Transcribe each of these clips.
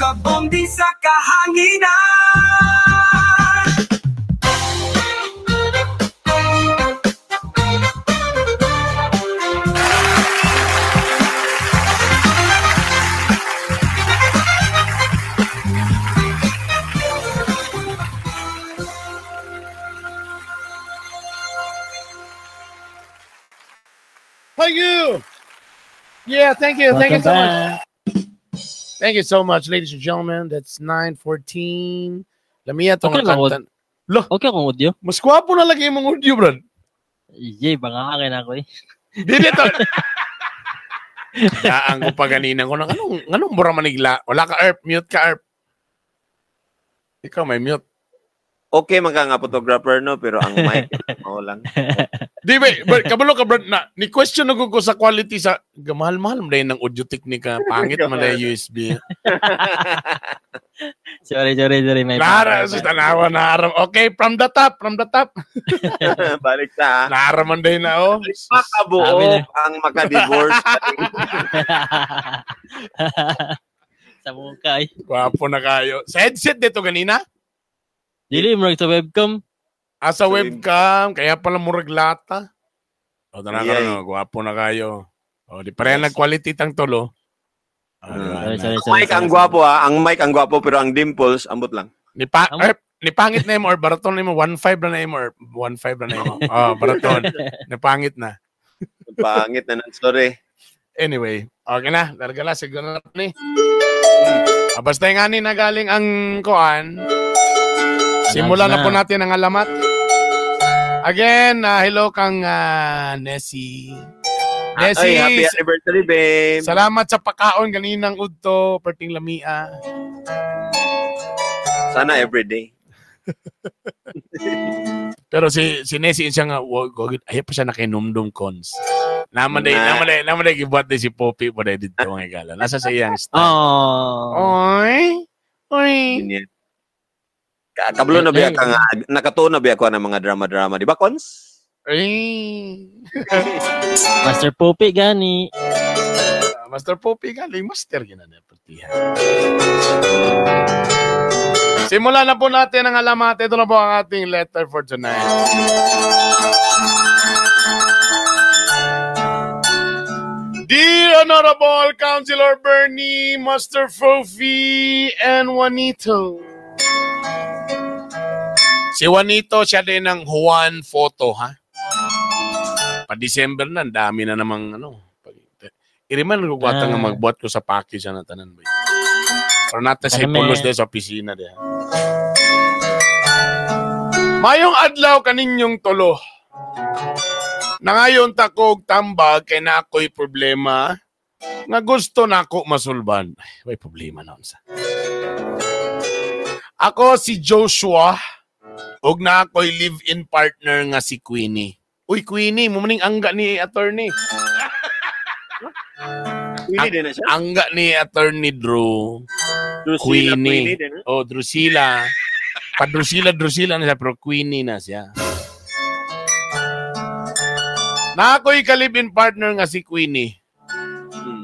Sabong di sa kahanginan. Thank you. Yeah, thank you. Thank you so much. Thank you so much, ladies and gentlemen. That's 9:14. Lamia tong kantan. Lo, okay kung audio. Mas kwapo na lagi imong audio, bro. Yay, bangangin ako eh. Dili to. Ang ko pa ganina ko nang anong bura manigla. Wala ka Erp, mute ka Erp. Ikaw may mute. Okay man ka nga photographer no, pero ang mic mo lang. Di ba, kabalo ka bro na ni question na ko sa quality sa gamahal-mahal mo dahil ng audio technique pangit man dahil USB. sorry. May Lara, sa tanawa na aram. Okay, from the top. Balik ta. Naaraman dahil na, oh. Makabuo ang makadivorce. Sa mukha eh. Wapo na kayo. Sa headset dito ganina? Dili, murag sa webcam. Sa webcam, kaya pala murag lata. O, tanaka no, gwapo na kayo. O, di pareha nag-quality tang tulo. Sorry. Mic ang gwapo Ang mic ang gwapo, pero ang dimples, ambot lang. Ni pangit na mo or baraton na mo, 1.5 na mo or 1.5 na mo. Oh, baraton. Napangit na. Pangit na, sorry. Anyway, okay na. Largala, siguro na ni. Basta nga ni nagaling ang koan. Simulan na po natin ang alamat. Again, hello kang Nessie. Nessie, happy anniversary, babe. Salamat sa pagkaon ganinang udto, perting lamia. Sana everyday. Pero si Nessie siya nga, ayaw pa siya nakinumdum cons. Naman day gibuhat din si Poppy po dahil dito mga igala. Nasa sa iyang style. Oy. Kablo na biya ka nga, nakatuon na biya ko ng mga drama-drama, di ba, Cons? Master Poppy gani. Master Poppy gani, master gina na partihan. Simulan na po natin ang alamat. Ito na po ang ating letter for tonight. Dear Honorable Councilor Bernie, Master Fofi, and Juanito. Si Juanito, siya din ng Juan Photo, ha? Pa-December na, dami na namang, iriman ko kwata nga magbuhat ko sa package na tanan ba yun. Pero natin sa ipulos din sa opisina din. Mayong adlaw kaninyong tulo. Na ngayon takog tambag kay na ako'y problema nga gusto na ako masulban. May problema na unsa. Ako si Joshua. Og na ako'y live-in partner nga si Queenie. Uy, Queenie, mumuning angga ni attorney. Queenie din na siya? Angga ni attorney Drew. Queenie. Oh, Drusilla. Pa-Drusilla na siya, pero Queenie na siya. Na ako'y ka-live-in partner nga si Queenie.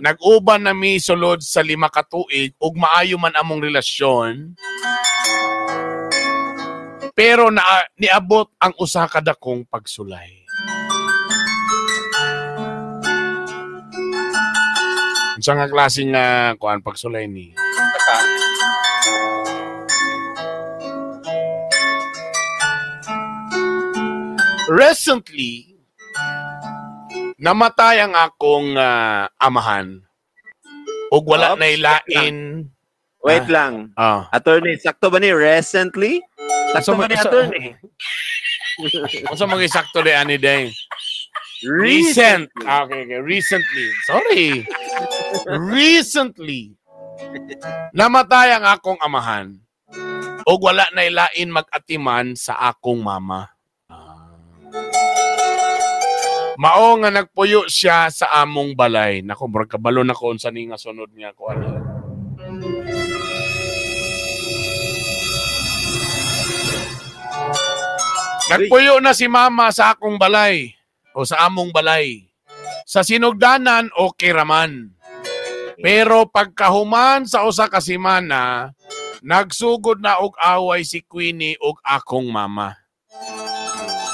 Nag-uban na mi sulod sa 5 ka tuig ug maayo man among relasyon. Pero niabot ang usa ka dakong pagsulay. Unsa nga klaseng kuan pagsulay ni? Recently, namatay ang akong amahan. Ug wala na ilain. Wait lang. Attorney, sakto ba ni recently? Sakto ba ni attorney? Unsa mga sakto di ani day? Recent. Okay. Recently. Sorry. Recently. Namatay ang akong amahan. Ug wala na ilain mag-atiman sa akong mama. Mao nga nagpuyo siya sa among balay. Nako, murag kabalo na ko unsa ni nga sunod niya ko ano. Nagpuyo na si mama sa akong balay o sa among balay. Sa sinugdanan, okay raman. Pero pagkahuman sa usa ka semana, nagsugod na og away si Queenie og akong mama.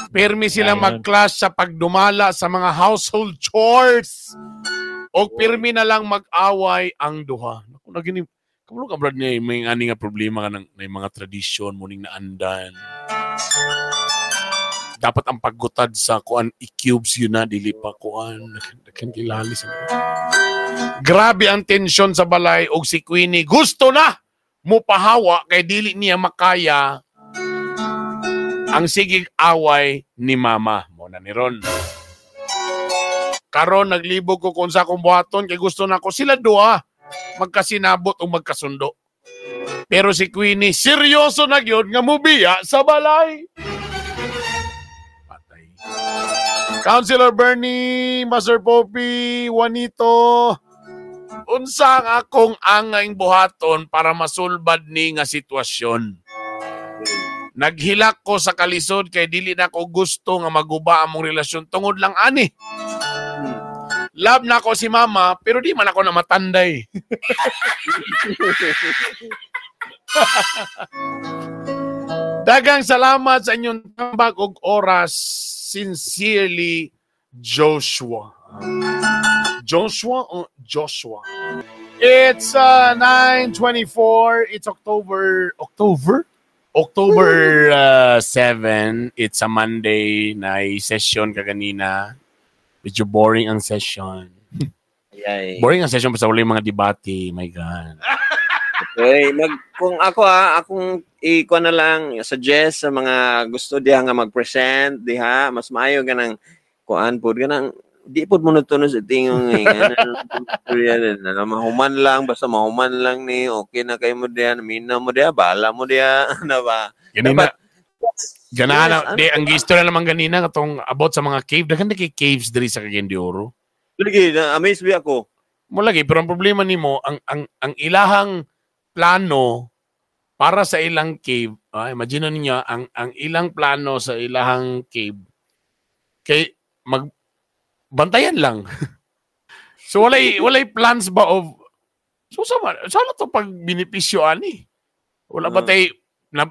Pirmi sila mag-clash sa pagdumala sa mga household chores. O pirmi na lang mag-away ang duha. Naku, naginim. Kamulo ka, Brad, niya may nga problema ka ng mga tradisyon, muning naandan. Dapat ang paggutad sa kuan i-cubes yun na, dili pa kuan. Nakakilali sa grabe ang tensyon sa balay og si Queenie gusto na mupahawa kay dili niya makaya ang sigig away ni mama. Mo na ni Ron. Karon naglibog ko kung sa akong buhaton kay gusto na ko sila duha magkasinabot o magkasundo. Pero si Queenie seryoso na gyud nga mubiya sa balay. Patay. Councilor Bernie, Master Poppy, Juanito, unsa ang akong angay buhaton para masulbad ni nga sitwasyon? Naghilak ko sa kalisod kay dili na ko gusto nga maguba among relasyon tungod lang ani. Love na ko si mama pero di man ako na matanday. Dagang salamat sa inyong tambag og oras. Sincerely, Joshua. Joshua or Joshua? It's 9:24. It's October 7. It's a Monday na session kaganina. Medyo boring ang session. Yay. Boring ang session basta wala yung mga debate. My God. Okay, kung akong ikuha na lang, suggest sa mga gusto diha nga mag-present, diha, mas maayo ka ng kuan po, ganang di po mo natuno sa tingong mahuman lang, basta mahuman lang ni, okay na kayo mo diyan, mina mo diya, bala mo diya, na ba? Ganina, ganana, ang gisto na naman ganina, katong about sa mga cave, dagan na kay caves diri sa Cagayan de Oro. Lagi, na-amaze ba ako? Mo lagi, pero ang problema nimo, ang ilahang plano para sa ilang cave, imagine niyo ang ilang plano sa ilahang cave, kay bantayan lang. So walay plans ba of so sana to pag benepisyo ani. Wala ba tay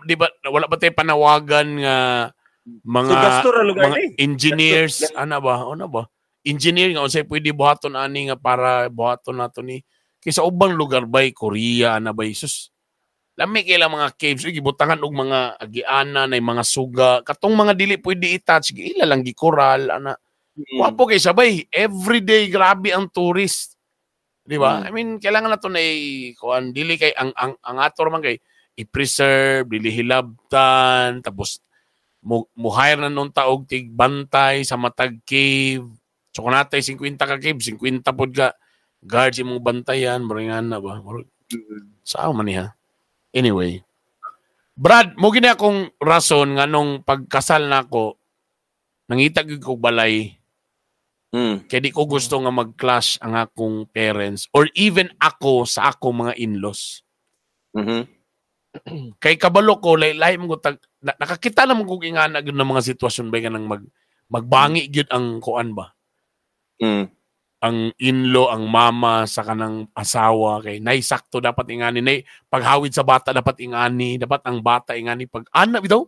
di ba wala ba tay panawagan nga mga engineers ano ba? Engineer nga unsay pwede buhaton ani nga para buhaton nato ni kaysa ubang lugar bay Korea ana bay sus. Lami kay lang mga caves gibutangan og mga agiana na mga suga katong mga dili pwede i-touch ila lang gikoral ana. Wapo kay sabay everyday grabe ang tourist. Di ba? I mean kailangan nato na kuan dili kay ang ato man kay i-preserve, dili hilabtan, tapos mo-hire na nung taog tigbantay sa matag cave. So kung natay 50 ka cave, 50 pod ka guards imong bantayan, maringan na ba? Saan man niya? Anyway. Brad, mo gina akong rason nga nung pagkasal na ako, nangitag ko balay. Kaya di ko gusto nga mag-clash ang akong parents or even ako sa akong mga in-laws. Kay kabalo ko, lahi mo nakakita naman kong ingana ng mga sitwasyon ba nga nang magbangi gyud ang kuan ba? Ang in-law, ang mama sa kanang asawa kay naisakto dapat ingani nay paghawid sa bata dapat ingani, dapat ang bata ingani pag anak bitaw.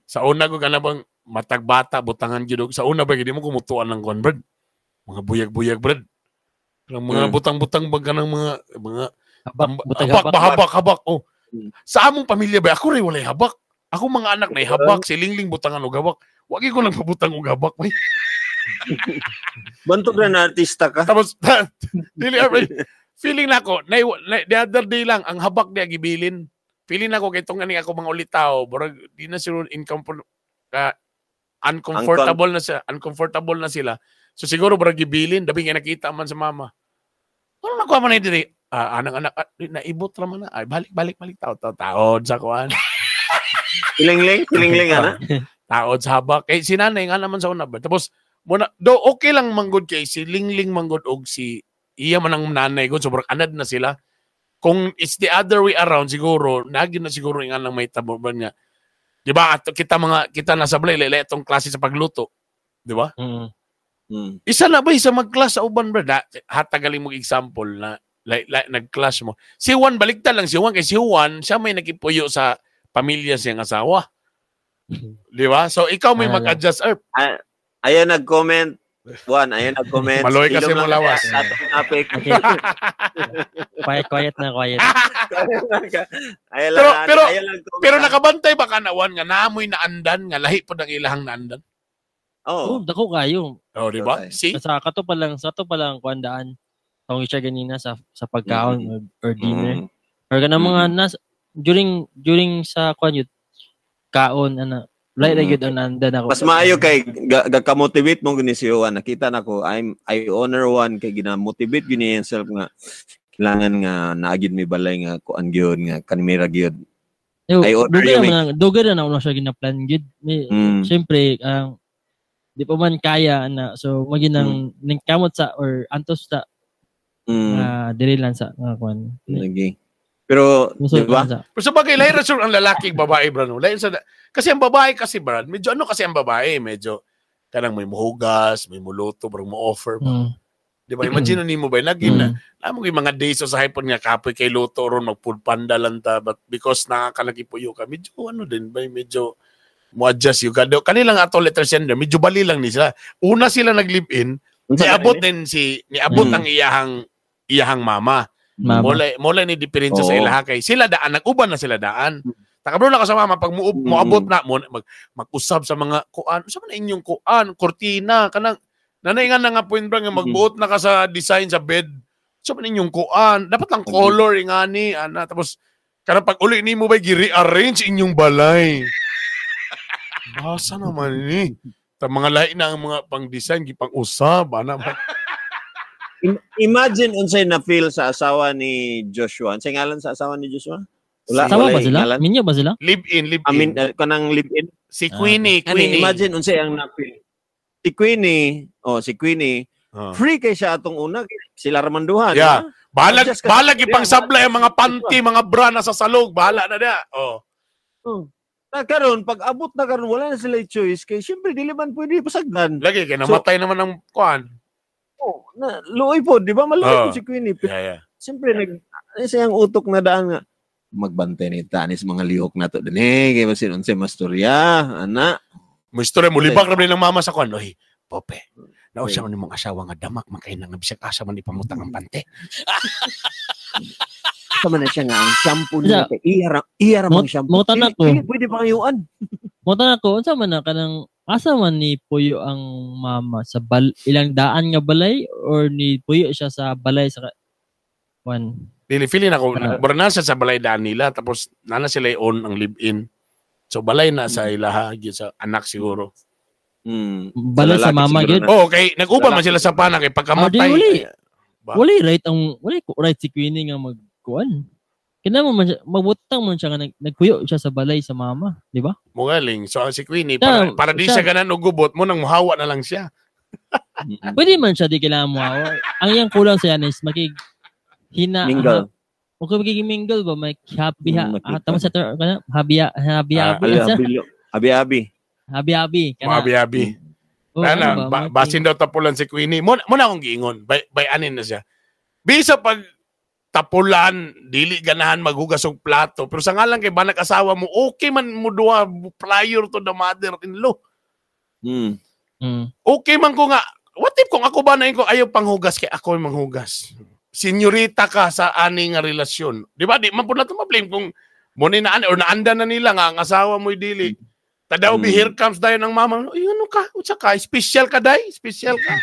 Sa una ko kana bang matag bata butangan gyud sa una ba gid mo kumutuan ng kuan brad. Mga buyag-buyag brad. Mga butang-butang bag kanang mga habak. Oh. Sa among pamilya ba ako ray walay habak. Ako mga anak na habak, silingling butangan og habak. Wagi ko lang pabutang og habak. Bantog na artista ka. Tapos, feeling na ako, the other day lang, ang habak niya gibilin. Feeling na ako, kay itong ako mga ulitaw, barag, di na sila uncomfortable na sila. So siguro, barag gibilin, dabi nga nakita man sa mama. Ano nakuha man na dito? Anak-anak, naibot naman na. Ay, balik, taod sa kuhan. Kilingling, ana? Taod sa habak. Eh, si nanay nga naman sa una ba? Tapos, okay lang manggod kay si Lingling manggod og si iya man ang nanay gud sobrang anad na sila. Kung it's the other way around siguro nagin na siguro nga lang may taboban nga. Di ba? Kita nasa balay lele itong klase sa pagluto. Di ba? Isa na ba sa mag-class sa uban, brad? Hatagalin mo example na like nag-class mo. Si Juan, baligtad lang si Juan. Kasi si Juan, siya may nakipuyo sa pamilya siyang asawa. Di ba? So, ikaw may mag-adjust. Ayan nag-comment. Juan, ayan nag-comment. Maloy kasi mo lawas. Topic. Quiet na, quiet. Pero nakabantay ba ka na, Juan, nga naamoy na andan, nga lahi po ng ilahang na andan? Oh, dako kayo. Oh, di ba? See? Sa kato pa lang kuandaan. Tawag siya ganina sa pagkaon or dinner. Or ganang mga during sa kuan kaon ana. Like gyud an andan ako. Mas maayo kay gaka-motivate mo gani si Juan. Nakita nako I honor Juan kay gina-motivate gini himself nga kailangan nga naagid mi balay nga kuan gyud nga kanimira gyud. I honor you. Dugay na una siya gina-plan gyud. Syempre di pa man kaya na so maginang kamot sa or antos sa dili lang sa kuan. Okay. Pero di ba? Pero sa bagay lahi rason ang lalaki babae bro no. Lahi sa kasi ang babae kasi brad, medyo kasi ang babae medyo kanang may muhugas, may muluto, barang mo offer ba. Di ba? Imagine nimo ba lagi na amo gyud mga days sa hipon nga kapoy kay luto ron mag-food panda lang ta but because nakakalaki puyo ka medyo din ba medyo mo-adjust yung kado. Kanilang ato letter sender, medyo bali lang ni sila. Una sila nag-live-in, niabot ang iyahang mama. Mola ni diferensya sa ilaha kay sila daan, nag-uban na sila daan. Takabro na ka sa mama, pag moabot na, mag-usab sa mga kuan. Sa man inyong kuan, kortina, kanang, nanaingan na nga point bro, nga magbuot na ka sa design sa bed. Sa man inyong kuan, dapat lang color, ingani, tapos, kanang pag uli ni mo ba, gi-rearrange inyong balay. Basa naman ni. Mga lahi na ang mga pang-design, pang-usab. Imagine unsay na feel sa asawa ni Joshua. Unsay ngalan sa asawa ni Joshua? Sama ba sila? Minyo ba sila? Live-in. Kanang live-in. Si Queenie. Imagine unsay ang na-feel. Si Queenie, free kay siya atong una. Sila ramanduhan. Yeah. Balag ipang sablay ang mga panty, mga bra na sa salog. Bahala na niya. Karon pag abot na karon wala na sila choice kay syempre dili man pwede pasagdan. Lagi kay namatay naman ang kuan. Luoy po, di ba? Maluoy po si Queenie. Yeah. Siyempre sayang utok na daan nga magbantay ni tanis mga lihok na to din kay masin unsay mastorya ana. Mo istorya mo libak ra ng mama sa kuan. Oy, Pope. Nao siya ni mong asawa nga damak man kay nang bisag asa man ipamutang ang pante. Sama na siya nga ang shampoo niya. Iya ra mang shampoo. Motan ako. Pwede pa kayuan. Motan ako unsa man na kanang asa man ni Puyo ang mama sa ilang daan nga balay or ni Puyo siya sa balay sa one. Feeling ako barna siya sa balay daan nila tapos nana sila on ang live-in. So balay na sa ilaha sa anak siguro. Balay sa mama gyud. Okay, nag-uban man sila sa pana kay pagkamatay. Wali right si Queenie nga magkuan. Kina mo magbutang man siya nga nagkuyo siya sa balay sa mama, di ba? Mugaling. So si Queenie para di siya ganan og gubot mo nang muhawa na lang siya. Pwede man siya di kailangan muhawa. Ang iyang kulang sa yan is mingle. Okay, magiging mingle ba? May tama sa kana habi-habi. Habi-habi. Basin daw tapulan si Queenie. Muna akong giingon. By anin na siya. Bisa pag tapulan, dili ganahan maghugas og plato. Pero sa ngalan kay banak asawa mo, okay man mo duha prior to the mother-in-law. Okay man ko nga, what if kung ako ba na ko ayaw panghugas kay ako yung manghugas. Senyorita ka sa ani nga relasyon. Di ba? Di man po na ito ma-blame kung muna or naanda na nila nga ang asawa mo'y dili. Tadaw here comes dayon ng mama. Ay, ano ka? Utsa ka? Special ka, day? Special ka?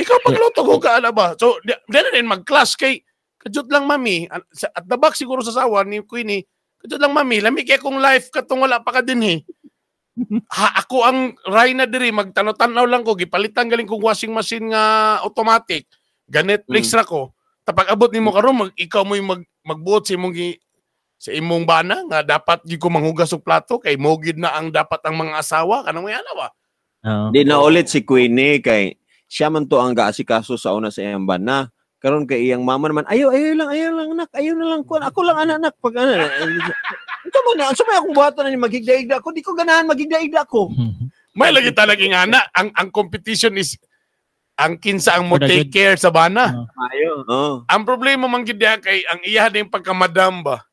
Ikaw pagluto ko ka, ala ba? So, di na rin mag-class kay kajut lang, mami. At the back siguro sa sawa ni Queenie, kajut lang, mami. Lami kaya kong life katong wala pa ka din, ako ang Rhina diri, magtanaw-tanaw lang ko. Gipalitan galing kong washing machine nga automatic. Ga-Netflix ra ko. Tapag abot ni mo karon, ikaw mo yung magbuot sa imong bana nga dapat di ko manghugas og plato kay mogid na ang dapat ang mga asawa kanang may ana ba. Di na ulit si Queenie kay siya man to ang gaasikaso sa una sa iyang bana. Karon kay iyang mama naman ayaw lang anak, ayaw na lang ko. Ako lang anak pag ano. Ito man na, may akong buhaton na ni magigdaigda ako, di ko ganahan magigdaigda ako. May lagi talaga nga ana, ang competition is ang kinsa ang mo For the take good. care sa bana. Mayo. Oh, Ang problema man gid diha kay ang iya din pagka-madam ba.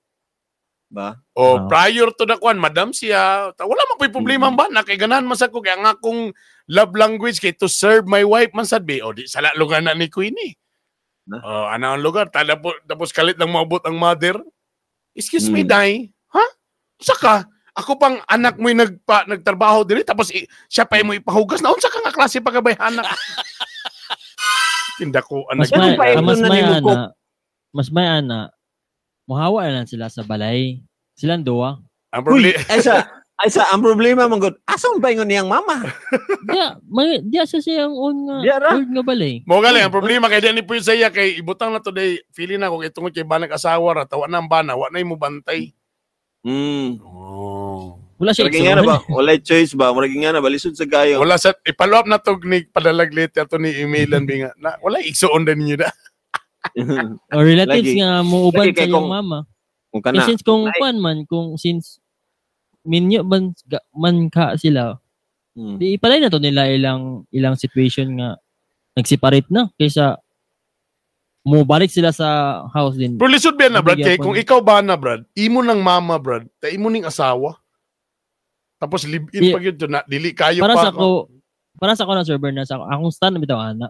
ba? O Ah. prior to the kwan, madam siya. Wala man ko'y problema ba na kay ganahan man sa ko kay ang akong love language kay to serve my wife man sad be. O di sala lugar na ni Queenie. Na? Ano ang lugar? Tapos kalit lang maabot ang mother. Excuse me, Day. Ha? Saka, ako pang anak mo yung nagtrabaho diri tapos siya pa yung mo ipahugas na unsa ka nga klase pagabayhanak. Tinda ko Mas anak. may, pa mas ito na may ni Mukop? mas may muhawa na lang sila sa balay. Silang duwa. Ang Uy, problema, ang problema man gud. Asang ba niyang mama? Diya sa siyang own nga. Diya ra. Own nga balay. mo gali ang problema kay dani po saya kay ibutang na to day feeling na ko kay tungod kay banag asawa ra tawa na ang bana wa na mo bantay. Oh. Wala siya Murag nga na ba? Wala choice ba? Murag nga na ba? Lisod sa gayo. Wala sa ipalo up na to ni padalag later to ni emailan binga na wala igsuon din niyo da. Or relatives Lagi. nga mo uban Lagi sa kay iyong kung- mama. Kung Eh, kana. since kung Ay. kuan man, since minyo man ka sila, di ipalay na to nila ilang situation nga nagseparate na kaysa mo balik sila sa house din. Pero lisod ba na brad kay Nabigyan kung ko ikaw ba na brad, imo ng mama brad, ta imo ning asawa. Tapos live in Yeah. pag yun na dili kayo Para pa. sa ko na server na sa akong stand bitaw ana.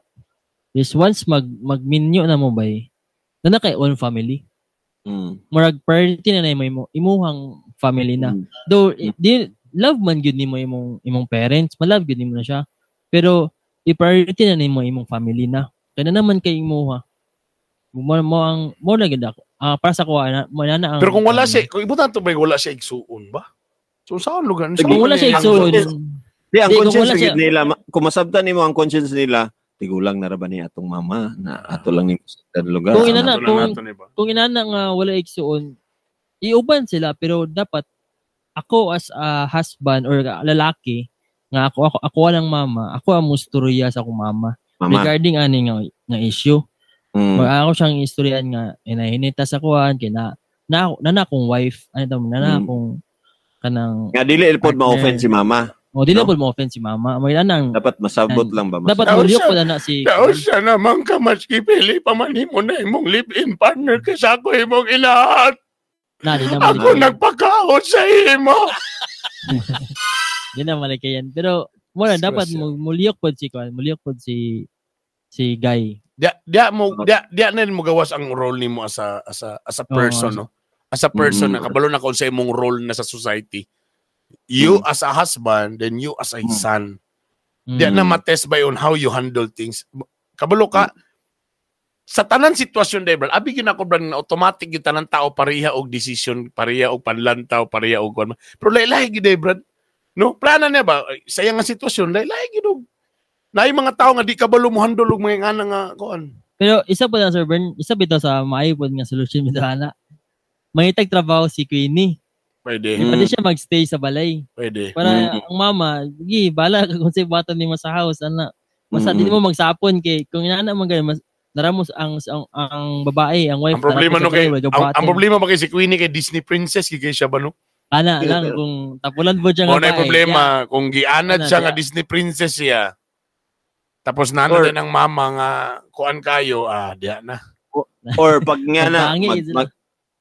Is once magminyo na mo bay, na kay own family. Murag priority na mo imuhang family na. Though di love man gyud nimo imong parents, malove gyud nimo na siya. Pero i-priority na nimo imong family na. Kaya naman kay imuha. Mo na gyud ako. Para sa ko ana, ang Pero kung wala siya, kung ibutan to ba wala siya igsuon ba? So saan lugar? kung wala siya igsuon, Di, ang Di, kung conscience wala siya- nila, kung masabtan nimo ang conscience nila, tigulang na ra ba ni atong mama na ato lang ni sa lugar. Kung Ano inana- lang kung- nato ni ba? kung inana nga wala igsuon, iuban sila pero dapat ako as a husband or lalaki nga ako lang mama, ako ang musturya sa akong mama Mama. regarding ani nga issue. Mm. Ako siyang istoryan nga inahinita sa kuan kay na akong wife, ano to na akong kanang Nga dili pod Partner. ma-offend si mama. dili No? po mo offend si mama. May anang Dapat masabot lang ba? dapat Daw mulyo siya- po na si Daw siya naman ka maski pili pa man mo na imong live-in partner kasi ako imong ilahat. na di na Ako malikayan. nagpakaot sa imo. Di na malikayan. Pero muna Stress dapat siya. mulyok po si Guy. Dia na mo gawas ang role nimo as a person, no? As a person na kabalo na kung sa imong role na sa society. You as a husband, then you as a son. Dia na matest by on how you handle things. Kabalo ka sa tanan sitwasyon day brad. Abi gyud ako brad na automatic gyud tanan tao pareha og decision, pareha og panlantaw, pareha og kuan. Pero lahi gyud day brad. No, plana niya ba sa iyang nga sitwasyon lahi gyud og naay mga tao nga di kabalo mo handle og mga ana nga kuan. Pero isa po na Sir Bern, isa bitaw sa maayod nga solution bitaw ana. May trabaho si Queenie. Pwede. Pwede siya magstay sa balay. Pwede. Para ang mama, gi bala ka kung sa bata ni mo sa house ana. Basta di mo magsapon kay kung inaana man ganun mas naramos ang babae, ang wife. Ang problema no kay ang ang problema ba kay si Queenie kay Disney princess kay siya ba no? ana lang kung tapulan mo diyan Mo na problema kung gianad Ana, siya nga diya. Disney princess siya. Tapos nana Or- din ang mama nga kuan kayo diya na. Or pag nga na, Pangit sila.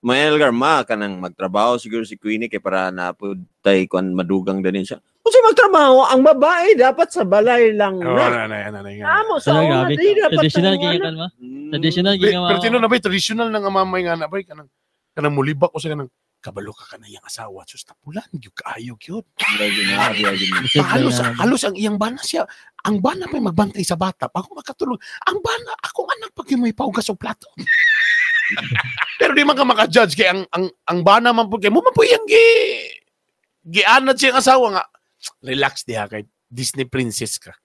Maelgar ma kanang magtrabaho siguro si Queenie kay para napud tay kon madugang din siya. Kung siya magtrabaho, ang babae dapat sa balay lang Oh, na. na. Amo sa Pero una grabe. di dapat Traditional ang kay wala. kan ma. Traditional kay Pero tino na ba traditional na nga mamay nga na ba kanang mulibak ko sa kanang kabalo ka kanang asawa sus tapulan gyud kaayo gyud. Halos ang iyang bana siya. Ang bana may magbantay sa bata. Ako makatulog. Ang bana, akong anak pag may paugas og plato. Pero di man ka maka-judge kay ang bana man po kay mo man po yang gianad siyang asawa nga. Relax diha kay Disney princess ka.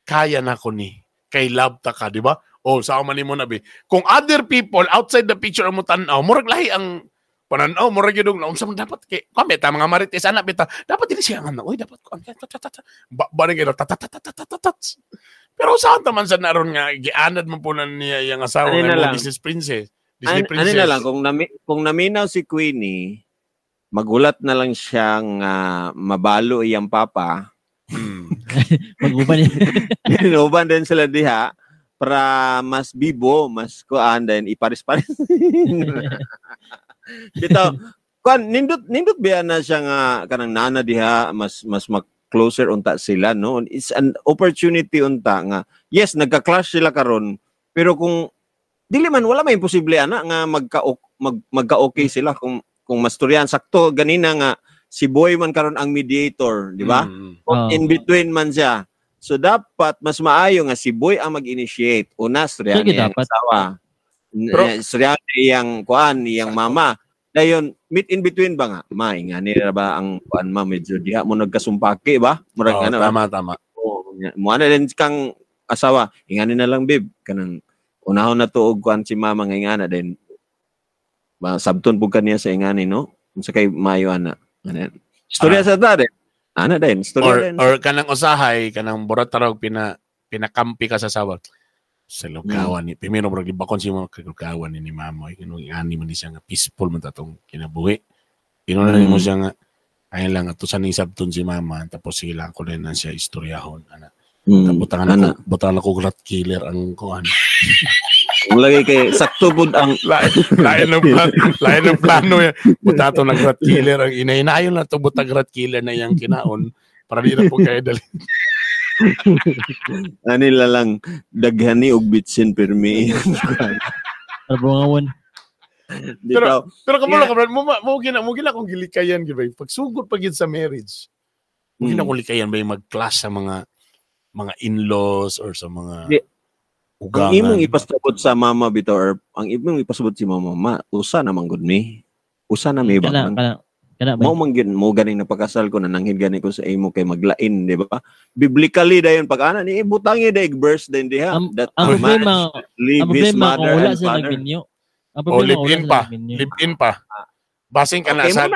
Kaya na ko ni. Kay love ta ka, di ba? O sa man nimo na bi. Kung other people outside the picture mo tan-aw, murag lahi ang pananaw murag gyud na unsa man dapat kay kami ta mga marites anak bita dapat din siya nga oy dapat ko ba rin gyud pero saan taman sa naron nga gianad man po na niya yung asawa Ano na nga lang? Disney princess Ano na lang, kung naminaw si Queenie, magulat na lang siyang mabalo iyang papa, Mag-uban yun. Inuban din sila diha para mas bibo, mas kuan din iparis-paris. Bitaw, kuan nindot biya na siya nga kanang nana diha mas closer unta sila, no? It's an opportunity unta nga. Yes, nagka-clash sila karon, pero kung dili man wala may imposible ana nga magka-okay sila kung masturyan sakto ganina nga si Boy man karon ang mediator, di ba? In between man siya. So dapat mas maayo nga si Boy ang mag-initiate. Una, storyan niya ang asawa. Storyan iyang kuan, iyang mama. Dayon, meet in between ba nga? Ingani ra ba ang kuan ma medyo diha mo nagkasumpaki ba? Murag Tama. Mo ana din kang asawa, ingani na lang babe kanang unahon na tuog kuan si mama nga ingana din. Sabton pug kaniya sa ingani, no? Unsa kay maayo ana. Storya sa dade. Ana din, storya din. Or kanang usahay, kanang burat tarog pinakampi ka sa sawa. Sa lugawan ni primero bro gibakon si mo kagawan ni mama kinung ani man siya nga peaceful man tatong kinabuhi. Kinuna mo siya nga ay lang ato sa ning sabton si mama tapos sila ko din na siya istoryahon ana. Butangan ako rat killer ang kuan. Lagi kay sakto pud ang lain ng plano ya. Butato nag rat killer ang inainayon na to butag rat killer na yang kinaon para di na po kay dali. Anila lang daghani og bitsin permi. Arbongawon. Pero kamulo ka brad mo gina kung gilikayan gid bay pagsugod pa gid sa marriage. Mo gina kung likayan bay mag-clash sa mga in-laws or sa mga ugangan. Ang imong ipasabot sa mama bitaw or ang imong ipasabot si mama, usa na manggod mi. Usa na may ba? Kana mo manggid mo ganing napakasal ko na nanghid gani ko sa imo kay maglain, di ba? Biblically dayon pag ana ni butangi day verse din diha. Ang problema wala sa nagbinyo. Ang problema live-in pa. Basing ka na sa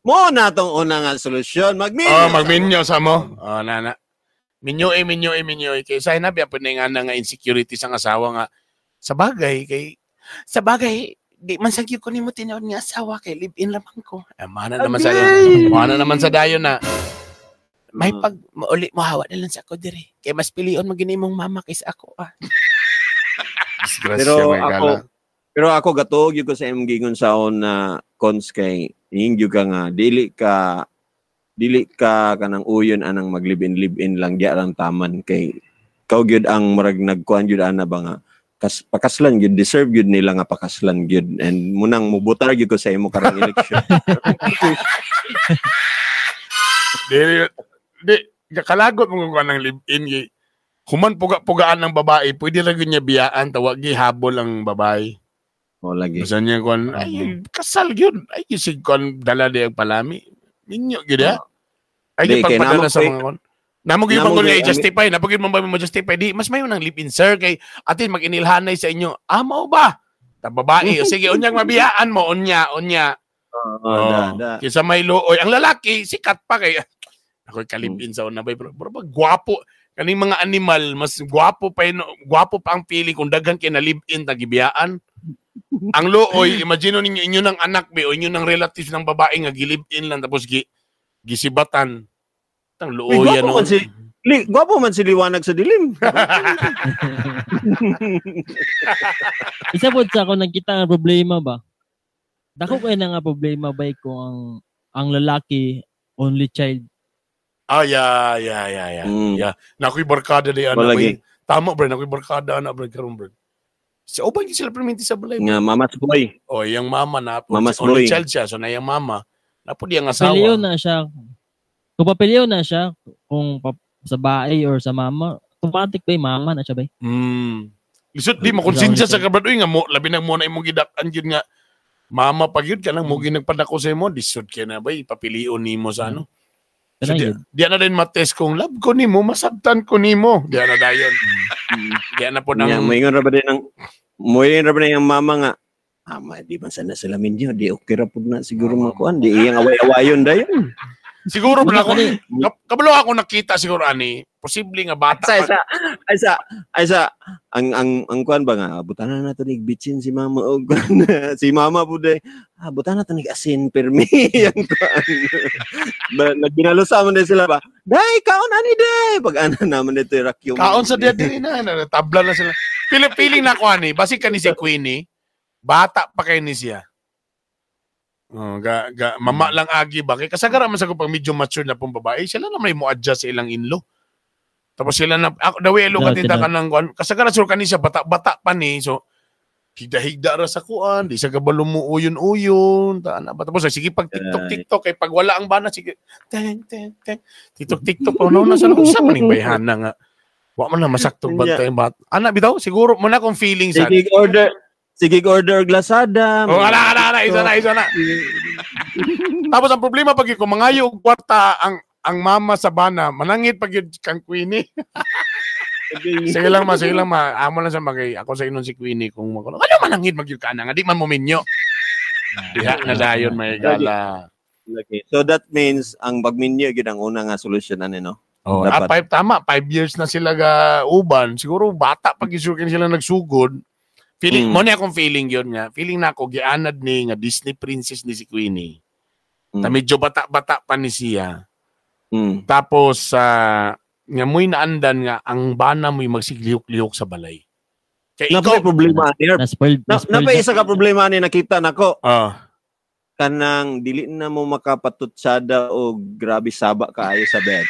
mo na tong una nga solusyon. Magminyo sa mo. Nana. Minyo kay sa hinabi pa nga nga insecurity sa asawa nga sa bagay di man sagyo ko nimo tinuod nga asawa kay live-in lamang ko. Mana naman sa dayon na may pag uli mo hawa na lang sa ako diri kay mas pilion magini mong mama kaysa ako. Pero ako gatog gyud ko sa imong gingon saon na cons kay gyud ka nga dili ka kanang uyon anang live-in lang diya lang taman kay kaw gyud ang murag nagkuan gyud ana ba nga pakaslan gyud deserve gyud nila nga pakaslan gyud and munang mubutar gyud ko sa imo karang election. Di kalagot mo ko nang live-in human pugaan ng babae pwede ra gyud niya biyaan tawag habol ang babae. Lagi. Basta niya kuan ay kasal gyud ay sig kuan dala di ang palami. Ninyo gyud ay gyud pagpadala sa mga kuan. Namo gyud mo i-justify, napagid mo ba mo justify di mas mayo nang live-in sir kay atin mag-inilhanay sa inyo. Mao ba? Ta babae o sige unyang mabiyaan mo unya. Kisa may looy ang lalaki sikat pa kay ako kalipin sa una bay pero pag gwapo kaning mga animal mas gwapo pa ang pili kung daghan kay na live-in tagibiyaan. Ang looy imagine ninyo inyo ng anak be o inyo ng relatives ng babae nga gi-live-in lang tapos gisibatan. Ang looy yan. Gwapo man si liwanag sa dilim. Isa po sa ako nagkita nga problema ba? Dako kayo na nga problema ba kung ang lalaki only child? Yeah. Nakoy barkada di ano. Tama bro, nakoy barkada na bro karon bro. Si Obang sila perminti sa balay. Nga mama's boy. Yung mama na mama's only boy. Child siya, so na yung mama. Napo di ang asawa. Papilyo na siya. Kung papilyo na siya, kung sa bae or sa mama, automatic ba mama na siya ba? Lisod di makonsensya sa kabradoy nga mo labi nang mo na imong gidak-an gyud nga mama pag yun ka lang mo ginagpadako sa imo lisod kay na ba ipapilion nimo sa ano. So, di na din matest kung love ko nimo, masabtan ko nimo. Di na dayon. Di na po nang moingon ra ba din ang mama nga di man sana sila minyo, di okay ra pud na siguro makuan, di iyang away-awayon dayon. Siguro na ako kabalo ako nakita siguro ani posible nga bata ang kuan ba nga butanan na to nig bitsin si mama og si mama puday butanan to nig asin permi yang kuan nagbinalusa man sila ba day kaon ani day pag ana naman dito rakyong kaon sa dia diri na tabla na sila piling na ko ani basi kani si Queenie bata pa kay ni siya. Mama lang agi ba kay kasagaran man sa ko pag medyo mature na pong babae sila na may mo adjust sa ilang inlo. Tapos sila na dawi ilo katinda kanang kuan kasagaran sur kani siya bata pa ni so higda ra sa kuan di sa kabalo mo uyon ta ba tapos sige pag TikTok kay pag wala ang bana sige teng TikTok no na sa usa man ning bayhana nga wa man na masaktog bantay bat ana bitaw siguro mo na kung feeling sa Sige order glasada. Oh, ala, isa na. Tapos ang problema pag ko mangayo og kwarta ang mama sa bana, manangit pag yun kang Queenie. sige lang ma. Amo lang sa magay. Ako sa inon si Queenie kung ano manangit magyud ka na nga di man mo minyo. Diha na dayon may gala. Okay. So that means ang pagminyo gyud ang una nga solusyon ani no. Oh, tama 5 years na sila ga uban. Siguro bata pag isukin sila nagsugod. Feeling mo na akong feeling yun nga. Feeling na ako, gianad ni nga Disney princess ni si Queenie. Na medyo bata-bata pa ni siya. Tapos, nga mo'y naandan nga, ang bana mo'y magsiglihok-lihok sa balay. Kaya ikaw, problema niya. Napay isa ka problema ni nakita nako. Kanang dili na mo makapatutsada o grabe saba kaayo sa bed.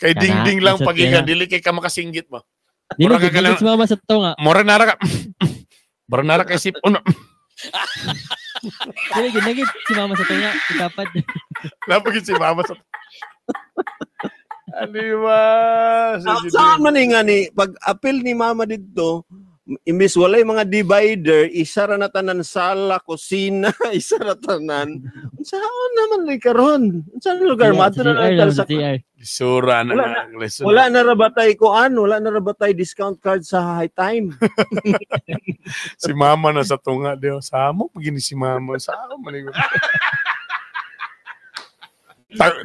Kay ding-ding lang pag-iga, dili kay ka makasinggit mo. Dili ka si mama sa to nga. Mora nara kay sip uno. Dili ginagit si mama sa to nga, dapat. Lapagit si mama sa. Aliwa. Saan man nga ni pag appeal ni mama dito, imbis walay mga divider, isa ra na tanan sala, kusina, isa ra tanan. Saan naman ni karon? Saan lugar mato na lang sa Lisura na wala na rabatay wala na rabatay discount card sa High Time. Si mama na sa tunga dio. Samo pagini si mama. Samo man.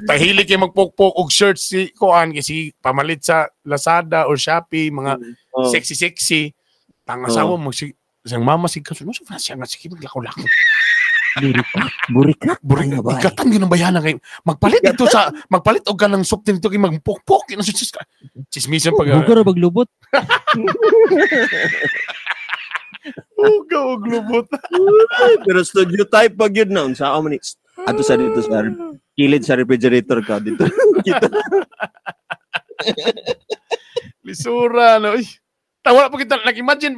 Tahili kay magpokpok og shirt si kuan kasi pamalit sa Lazada or Shopee mga sexy. Tangasawa mo si sang mama si kaso sa Fransya nga sige maglakaw-lakaw. Burikat. Ikatan yun ang bayana kay magpalit og ka ng soup dito kay magpokpok ina sus ka. Chismisan pag Bugar og lubot. Uga og lubot. Pero studio type pag yun na unsa man ni ato sa dito sa kilid sa refrigerator ka dito. Lisura no. Wala pa kita nag-imagine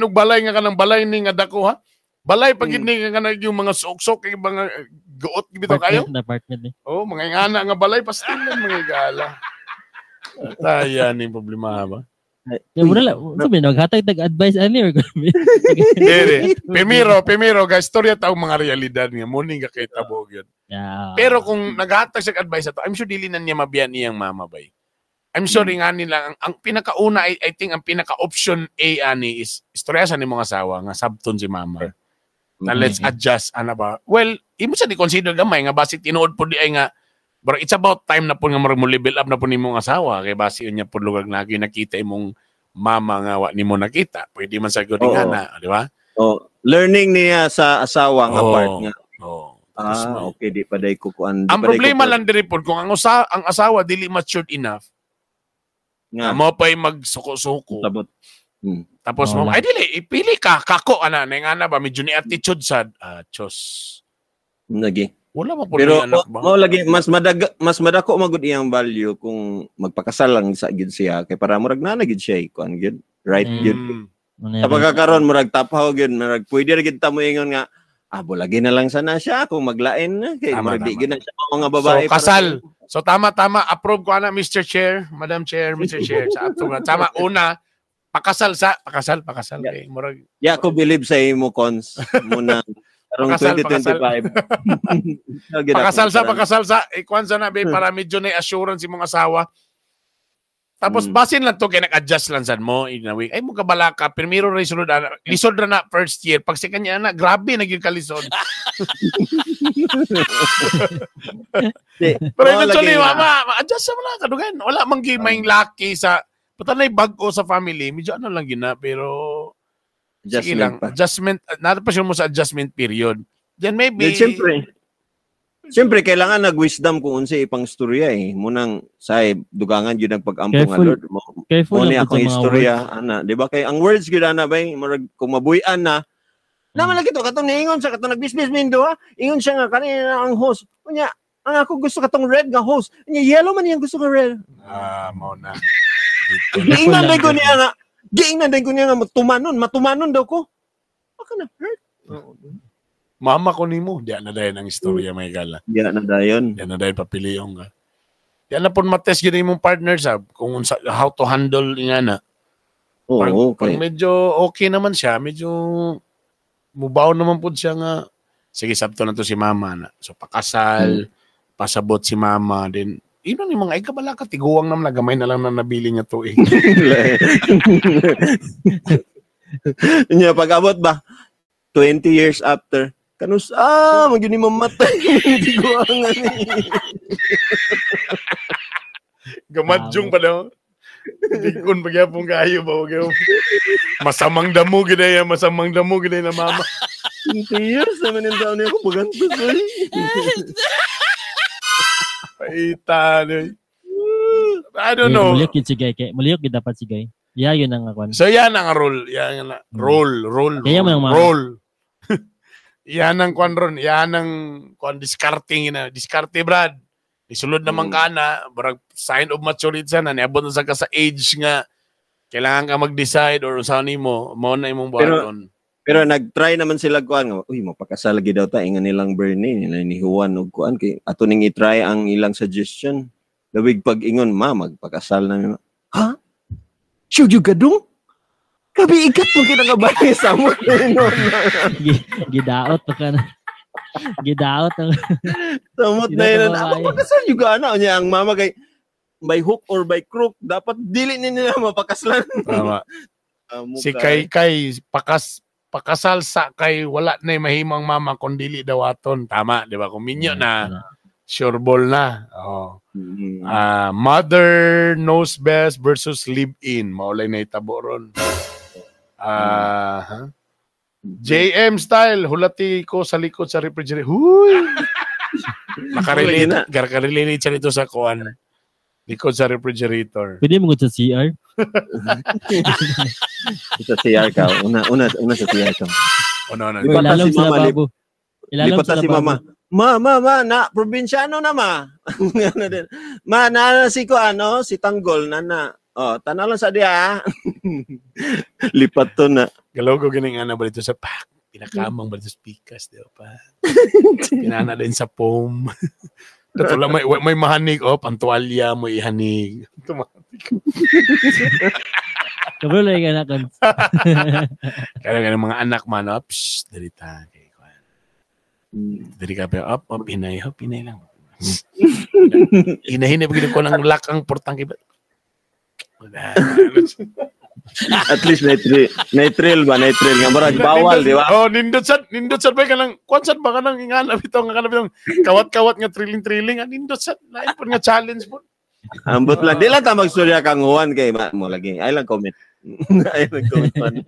og balay nga kanang balay ni nga dako ha. Balay pag ni nga yung mga sok-sok kay mga guot bitaw kayo. Apartment ni. Oh, mga ingana nga balay pastilan mga gala. Taya ni problema ba. Ya mo na sabi naghatag advice ani or Primero guys, storya ta mga realidad nga mo ning kakitabo gyud. Pero kung naghatag sa advice ato, I'm sure dili na niya mabiyan iyang mama bay. I'm sure nga nila ang pinakauna I think ang pinaka option A ani is istorya sa nimong asawa nga sabton si mama. Na let's adjust ana ba. Well, imo sa di consider gamay nga basi tinuod po di ay nga bro it's about time na po nga mo level up na po nimong asawa kay basi unya po lugar lagi nakita imong mama nga wa nimo nakita. Pwede man sa gyud nga di ba? Learning niya sa asawa nga part nga. Okay di pa day kukuan. Ang problema lang diri po kung ang asawa dili matured enough. Nga mo pa'y magsuko-suko. Tapos mo, ay dili, ipili ka, kako, nga ba, medyo ni attitude sad, Diyos. Lagi. Wala pa po pero anak ba? Lagi, mas madako magud iyang value kung magpakasal lang sa gid siya, kay para murag nanagid siya, kuan gid, right gid. Sa pagkakaroon, murag tapaw gid, murag pwede ra gid ta moingon nga, bulagi na lang sana siya kung maglain na, kay murag di gid na siya mga babae. So, kasal. So, tama. Approve ko na, Mr. Chair, Madam Chair, Mr. Chair. Sa ato nga. Tama, una, pakasal. Okay, murag. Ako believe sa imo, Cons. Muna, karong 2025. Pakasal sa. Ikuan sa na, para medyo na assurance si mong asawa. Tapos basin lang to kay nag-adjust lang sad mo in a week. Ay mo kabala ka primero ray sulod ana. Lisod ra na first year. Pag second year ana, grabe naging kalisod. Pero eventually adjust mo lang kadugan. Wala man gyud maing lucky sa patanay bag-o sa family. Medyo ano lang gina pero sige lang. Adjustment. Nada pa siya mo sa adjustment period. Then maybe Siyempre, kailangan nag-wisdom kung unsa ipang istorya Munang, dugangan yun ang pag-ampo nga Lord. Careful Muna lang akong mga istorya, ana. Di ba? Kay ang words yun, ana, ba? Kung mabuyan na, naman lagi to, katong niingon sa katong nag-business mindo, ha? Ingon siya nga, kanina ang host. Kunya, ang ako gusto katong red nga host. Kunya, yellow man yung gusto ka red. Mo na. Giingnan din ko niya nga. Giingnan din ko niya nga, matumanon daw ko. Baka na hurt. Mama ko nimo, di na dayon ang istorya may gala. Di na dayon. Di na dayon papiliyon ka. Di na pud matest gyud imong partner sab kung how to handle nga na. Oo, okay. Pag medyo okay naman siya, medyo mubaw naman pud siya nga sige sabto na to si mama na. So pakasal, pasabot si mama din. Ino ni mga ikabala ka tiguwang naman nagamay na lang na nabili niya to eh. Nya pag-abot ba 20 years after kanus magyo ni mamatay hindi ko ang gamadjong pa daw hindi kun pagyapon kayo ba masamang damo gid na mama 20 years naman yung taon niya ako bagantos paita I don't know muliyok gid dapat sigay yun ang akwan so yan ang rule roll kaya mo roll yan ang kwan ron, yan ang kwan discarding ina, diskarte brad. Isulod naman ka na, barag sign of maturity sana, niabot na sa ka sa age nga kailangan ka mag-decide or usahan mo na imong buhaton. Pero nag-try naman sila kuan nga, uy mapakasal gid daw ta ingon nilang Bernie nila ni Juan og kuan kay ato ning i-try ang ilang suggestion. Dawig pag ingon magpakasal na. Ha? Should you gadong? Kabi ikat mo kinakabay sa mo. Gidaot pa ka na. Gidaot. Samot na yun. Ako pakasal juga na. Ang mama kay by hook or by crook, dapat dili nila mapakaslan. Tama. Si kay pakasal sa kay wala na mahimang mama kung dili daw aton. Tama, di ba? Kung minyo na, sure ball na. Oh. Mother knows best versus live-in. Maulay na itabo ron. JM style, hulati ko sa likod sa refrigerator. Huy! Nakarelate siya dito sa kuan. Likod sa refrigerator. Pwede mo sa CR? Sa CR ka. Una sa CR ka. Ilalong sa babo. Lipat si mama. Ma, na, probinsyano na ma. Ma, na si ko si Tanggol na. Oh, tanaw lang sa diya. Lipat to na. Galaw ko ganing ana ba dito sa pinakamang ba dito sa pikas, di ba? Pinana din sa foam. Ito lang may mahanig pantualya mo ihanig. Automatic. Kabro lang yung anak. Kaya mga anak man, dari ta. Dari ka pa, hinay lang. Hinahinay pag ko ng lakang portang kibat. At least naitrail nga barag bawal di ba? Nindot sad ba kanang konsert ba kanang ingana bitong kawat-kawat nga trilling nindot sad lain pud nga challenge pud. Ambot lang di lang ta magstorya kang Juan kay mo lagi ay lang comment. Ay lang comment man.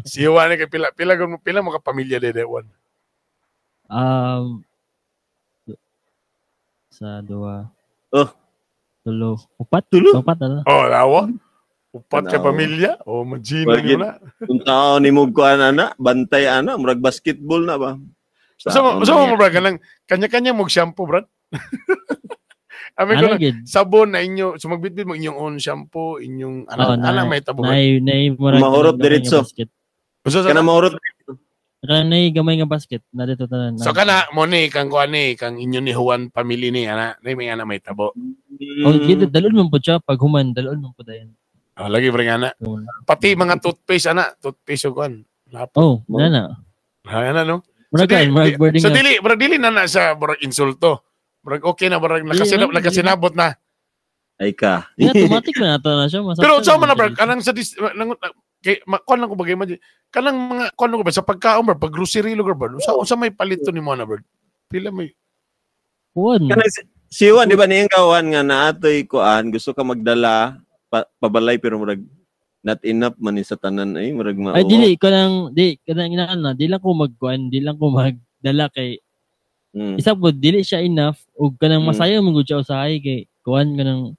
Si Juan kay pila mo ka pamilya de Juan. Sa dua. Tulo. Upat na. Lawa. Upat ka pamilya? Magino nyo na. Kung tao ni mo kuan ana, bantay ana, murag basketball na ba? So mo brad kanang kanya-kanya mo shampoo brad. Ami ko sabon na inyo, so magbitbit mo inyong own shampoo, inyong ana may tabo. Mahurot diretso. Kana mahurot. Kanay gamay nga basket na dito tanan. So kana mo ni kang kuan ni kang inyo ni Juan family ni ana, may ana may tabo. Dito dalon man po siya pag human dalon man po dayon. Lagi pa rin ana. Pati mga toothpaste ana, toothpaste o kuan. Nana. Ana no. So dili na sa insulto. Barag okay na barag nakasinabot na. Ay ka. Di na, automatic na nato na siya. Masaktan Pero sa man na siya. bro, kanang sa kuan lang ko bagay man. Kanang mga kuan lang ko ba sa pagkaon bro, pag grocery lugar bro. Sa may palito ni mo na bro. Pila may Kuwan. Kanang si Juan, di ba niyang kawan nga naatoy kuan, gusto ka magdala pabalay pero murag not enough man ni sa tanan ay murag mao. Ay dili kanang inaan na, di lang ko magkuan, di lang ko magdala kay isa po dili siya enough ug kanang masaya mo gud siya usahay kay kuan kanang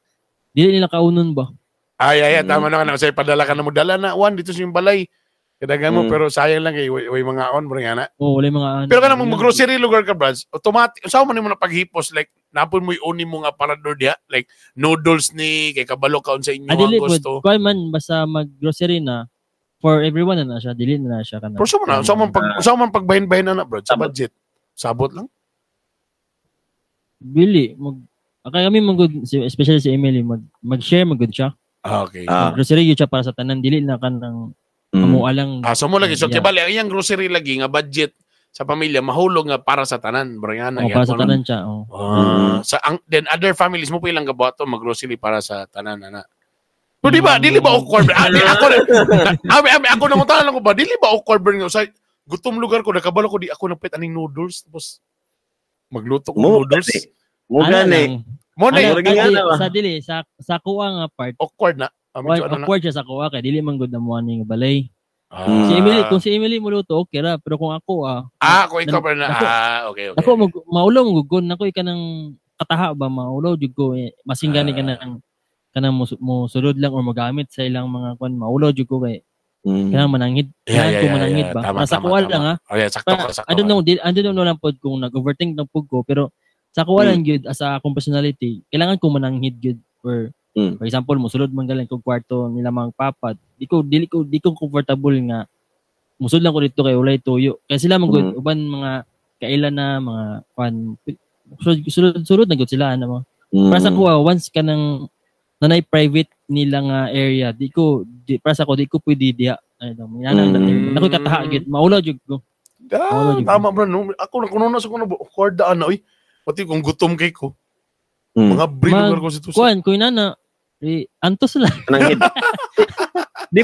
dili nila kaunon ba. ay tama na kana say padala ka na mo dala na Juan dito sa yung balay. Kadagan mo pero sayang lang kay way mga on bro nga na. Oo, wala mga ano. Pero kanang mo grocery lugar ka Brad, automatic usaw man nimo na paghipos like napon mo uni mo nga parador diha like noodles ni kay kabalo kaon sa inyo dili ang gusto. kuan man basta mag-grocery na for everyone na siya, dili na siya kana. Pero sa man pagbahin-bahin na Brad sa budget. Sabot lang. Bili kaya kami especially si Emily mag-share magud siya. Okay. Grocery yun siya para sa tanan dili na kanang amuha lang. So mo lagi so kibali ang grocery lagi nga budget sa pamilya mahulog nga para sa tanan bro yan. Para sa tanan siya. Then other families mo pilang gaboto mag-grocery para sa tanan ana. Pero dili ba awkward? Ako na mutala lang ko ba dili ba awkward nga sa gutom lugar ko nakabalo ko di ako napit aning noodles tapos magluto ko noodles. Mo gani. Mo na sa dili sa kuha nga part awkward na. Awkward siya sa kuha kay dili man gud na mo ning balay. Kung si Emily muluto okay ra pero kung ako kung ikaw pa na okay. Ako maulaw gugon ako kanang kataha ba maulaw jud ko masinggani kanang mo sulod lang or magamit sa ilang mga kwan maulaw jud ko kay kanang manangid manangid ba sa kuha lang ha. Sakto. I don't know lang pod kung nag-overthink ng pug ko pero sa kuha lang gyud as a akong personality kailangan ko mananghid gyud or for example, musulod man galing kong kwarto nila mga papat. Di ko comfortable nga. Musulod lang ko dito kay ulay tuyo. Kaya sila mga uban mga kailan na mga pan sulod na gud sila ano mo. Para sa ko once ka nang nanay private nila nga area, para sa ko di ko pwede diha. Ano nakoy kataha gid. Maulaw jud ko. Tama bro. Ako kuno sa kuno awkward daan na oy. Pati kung gutom kay ko. Mga brilliant ko sa kuan ko inana antos lang. Manangit. Di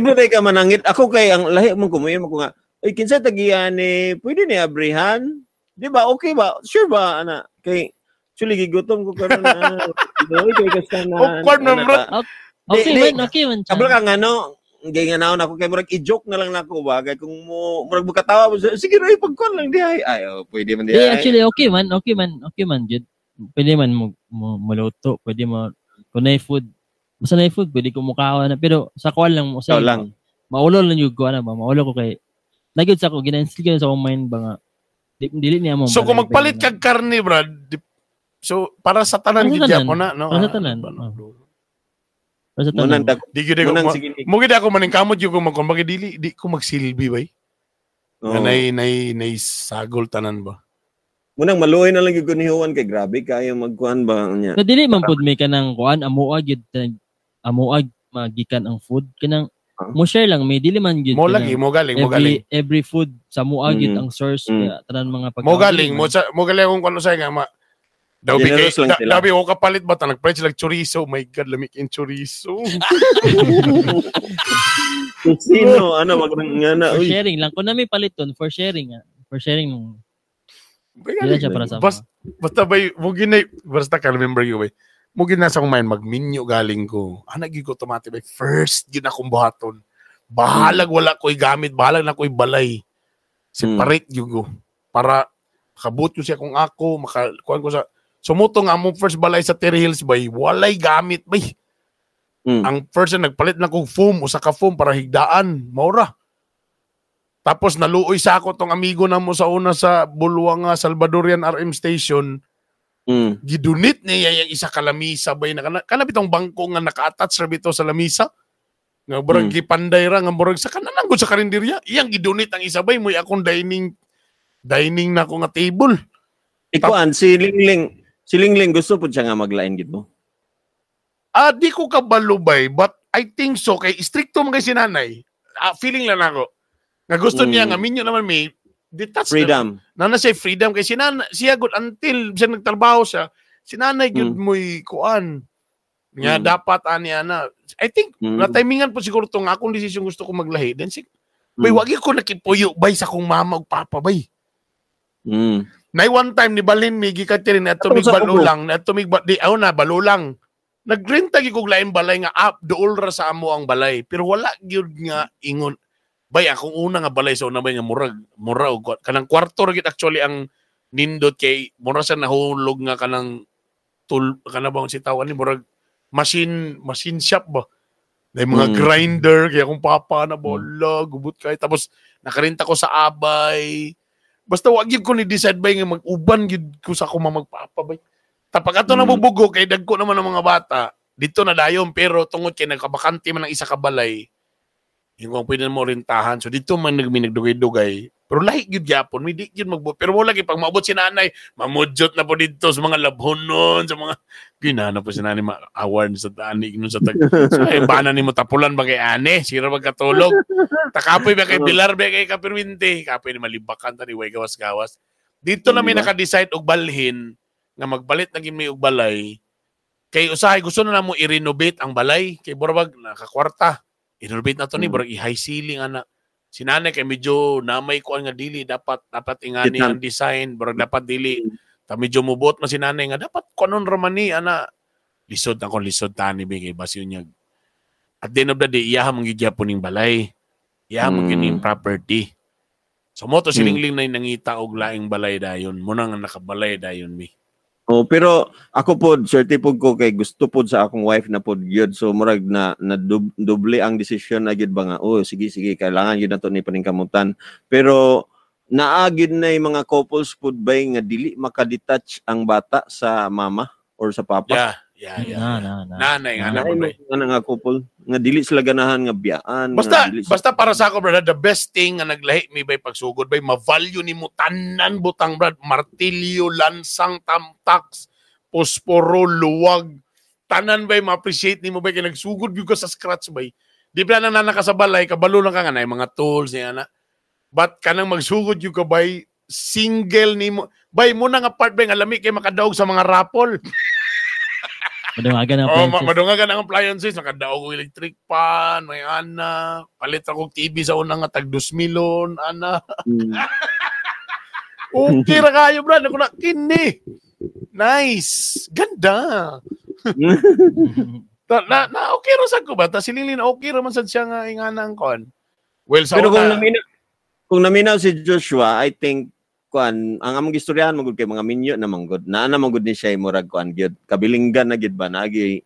po ka manangit. Ako kay ang lahi mo kumuyon mo nga. Ay kinsa tagiyan ni pwede ni abrihan? Di ba okay ba? Sure ba ana? Kay actually gigutom ko karon na. Kay kasta na. Awkward na bro. Okay man. Kabla ka ngano gay nga naon ako kay murag i-joke na lang nako ba kay kung mo murag magkatawa sige ra pagkon lang di ay pwede man di. Actually okay man jud. Pwede man maluto, pwede mo kung na food. Basta na food, pwede ko mukawa na. Pero sa kuwan lang mo sa maulo lang yung kuwan na ba? Maulo ko kay nagyod sa ko, gina-instill ko sa akong mind ba nga. Dili niya mo. So kung magpalit kag karne, Brad, so para sa tanan gid mo na, no? Para sa tanan. Para sa tanan. Di gid ko mo gid ako maning kamot yung kung bagay di ko magsilbi bay. Nay sagol tanan ba? Munang maluoy na lang yung gunihuan kay grabe kayo magkuhan ba niya. Dili man pud may kanang kuan amuag magikan ang food kanang mo share lang may dili man gyud. Mo galing. Every food sa muag gyud ang source kaya tanan mga pagkain. Mo galing kung kuno say nga dabi ko kapalit ba ta nagprice like chorizo. My God, lamig in chorizo. Sino magngana for sharing lang kun na may paliton for sharing mo. Basta bay basta ka remember you bay mo ginasa kong mind magminyo galing ko anagi ko tomate bay first gina kong buhaton bahalag wala ko'y gamit bahalag na ko'y balay separate yugo para kabut ko siya kung ako makakuan ko sa sumuto nga mo first balay sa Terry Hills bay walay gamit bay ang first na nagpalit na kong foam usa ka foam para higdaan maura. Tapos naluoy sa ako tong amigo na mo sa una sa Bulwang Salvadorian RM station. Gidunit niya yung isa ka lamisa bay na kanap itong bangko nga naka-attach ra bito sa lamisa. Nga burang gipanday ra nga burang sa kanan sa karinderya. Iyang gidunit ang isa bay mo akong dining na ko nga table. Ikuan si Lingling gusto pud siya nga maglain gid mo. Di ko kabalubay but I think so kay stricto man kay sinanay. Feeling lang ako. Nga gusto niya nga minyo naman may detached freedom. Na siya freedom kay siya good until siya nagtrabaho siya sinanay gyud mo'y kuan Nga dapat ani ana. I think na timingan po siguro tong akong desisyon gusto ko maglahi. Then bay wag ko nakipuyo bay sa kong mama ug papa bay. Nay one time ni balin mi gikatirin na tumig balulang, na tumig di na balulang. Nagrenta gi kog lain balay nga up dool ra sa amo ang balay. Pero wala gyud nga ingon. Bay akong una nga balay sa una bay nga mura og kanang kwarto ra gid actually ang nindot kay mura sa nahulog nga kanang kana bang si tawan ni murag machine shop ba. May mga grinder kaya akong papa na bola gubot kay tapos nakarenta ko sa abay. Basta wag gyud ko ni decide bay nga mag-uban gyud ko sa ako magpapa bay. Tapag ato na bubugo kay dagko naman ng mga bata. Dito na dayon pero tungod kay nagkabakante man ang isa ka balay. Yung kung pwede mo rentahan. So dito man nagdugay-dugay. Pero lahi gyud gyapon, mi di gyud magbo. Pero wala gyud pag maabot si nanay, mamudyot na po dito sa mga labhonon, sa mga ginana po si nanay ma-award sa tani nun sa tag. So ay bana nimo tapulan ba kay ane, sira magkatulog. Takapoy ba kay Pilar ba kay Kapirwinte, kapoy ni malibakan ta ni way gawas-gawas. Dito na may naka-decide og balhin nga magbalit na gid mi og balay. Kay usahay gusto na namo i-renovate ang balay kay burabag nakakwarta. I-renovate na to ni burag i-high ceiling ana. Si nanay kay medyo namay ko nga dili dapat ingani ang design burag dapat dili ta medyo mubot man si nanay nga dapat kunon raman ni ana lisod tani bigay basyo niya at the end of the day iyaha man gyapon ning balay iyaha man ning property so mo to silingling na nangita og laing balay dayon mo nang nakabalay dayon mi. Oh, pero ako pod certified ko kay gusto pod sa akong wife na pod gyud so murag na doble ang desisyon na gyud ba nga sige kailangan gyud nato ni paningkamutan pero naagid na yung mga couples pod bay nga dili makadetach ang bata sa mama or sa papa. Yeah. Nanay nga couple nga dili sila ganahan nga biyaan. Basta para sa ako brad, the best thing nga naglahi mi bay pagsugod bay ma-value nimo tanan butang brad, martilyo, lansang, tamtax, posporo, luwag. Tanan bay ma-appreciate nimo bay kay nagsugod gyud ka sa scratch bay. Di ba nang nakasabalay kabalo lang ka nga na mga tools niya na. But kanang magsugod gyud ka bay single nimo. Bay mo na nga part bay nga lami kay makadaog sa mga raffle. Madungagan ang appliances. Madungagan ang appliances. Nakadaog ko electric pan, may ana. Palit ako TV sa unang nga tag 2,000, ana. Okay ra kayo, brad. Ako na, kini. Nice. Ganda. na okay ra sa ko ba? Ta silingin okay ra man sad siya nga ingana ang kon. Well, sa pero kung naminaw si Joshua, I think kuan ang among gistoryahan magud kay mga minyo na manggod na magud ni siya murag kuan gyud kabilinggan na gyud ba nagi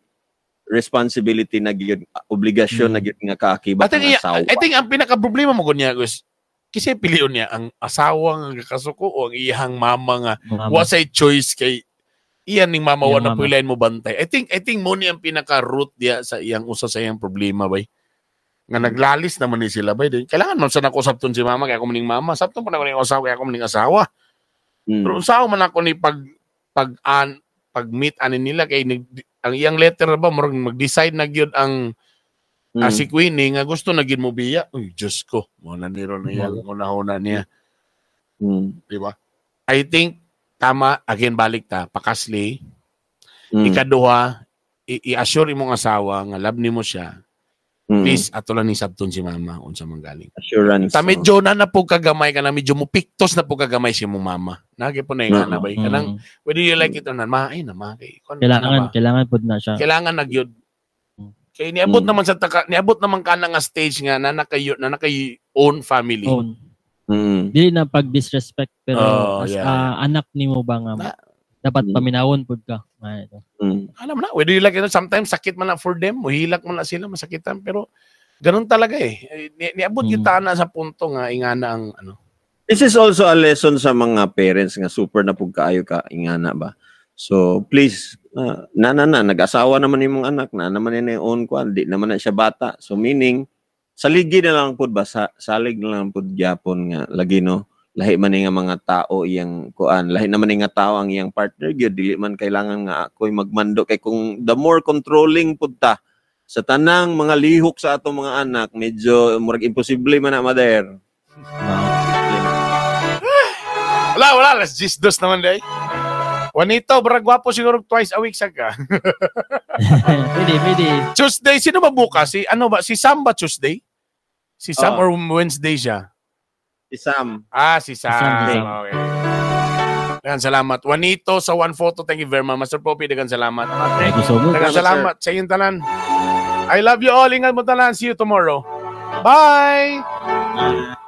responsibility na gyud obligasyon na gyud nga kaakibat ng asawa. I think ang pinaka problema mo gud niya guys kasi pilion niya ang asawa nga kasuko o ang iyang mama nga wasay choice kay iyan ning mama wa na puilain mo bantay. I think mo ni ang pinaka root dia sa iyang usa sa iyang problema bay. Nga naglalis naman ni sila bay din. Kailangan man sa nakusap ton si mama kaya ako maning mama. Sabton pa na ko ning asawa kaya ako maning asawa. Pero usaw man ako ni pag-meet ani nila kay ang iyang letter ba murag mag-decide na gyud ang si Queenie nga gusto na gyud mo biya. Uy, Diyos ko. Mo na niro na yan. Una niya. Di ba? I think tama again balik ta pakasli. Ikaduha i-assure imong asawa nga love nimo siya. Please, ato lang ni sabton si mama unsa man galing. Assurance. Ta medyo na po kagamay ka na medyo mo piktos na po kagamay si mong mama. Nagi po na yung anabay. Kanang, whether you like it or not, kay. Kailangan po na siya. Kailangan nagyod. Kaya niabot naman sa niabot naman ka na nga stage nga na nakay own family. Dili na pag-disrespect pero anak nimo ba nga dapat paminawon pud ka. Alam mo na, whether you like it, sometimes sakit man na for them, muhilak man na sila, masakitan, pero ganun talaga eh. Niabot kita na sa punto nga, ingana ang ano. This is also a lesson sa mga parents nga super na pugkaayo ka, ingana ba? So, please, nag-asawa naman yung mga anak, naman yung own kwan, di naman na siya bata. So, meaning, saligi na lang po ba? Salig na lang po gyapon nga, lagi no? Lahi man nga mga tao iyang kuan, lahi naman nga tao ang iyang partner gyud dili man kailangan nga ako'y magmando kay kung the more controlling pud ta sa tanang mga lihok sa atong mga anak medyo murag imposible man na mader. Wala, let's just dos naman day. Juanito, brag gwapo siguro twice a week sa ka. Pwede. Tuesday, sino ba bukas? Si Sam ba Tuesday? Si Sam or Wednesday siya? Si Sam. Si Sam. Okay. Dagan salamat. Juanito sa One Photo, thank you very much. Master Poppy, dagan salamat. Thank you so much. Dagan salamat sa inyong tanan. I love you all. Ingat mo tanan. See you tomorrow. Bye!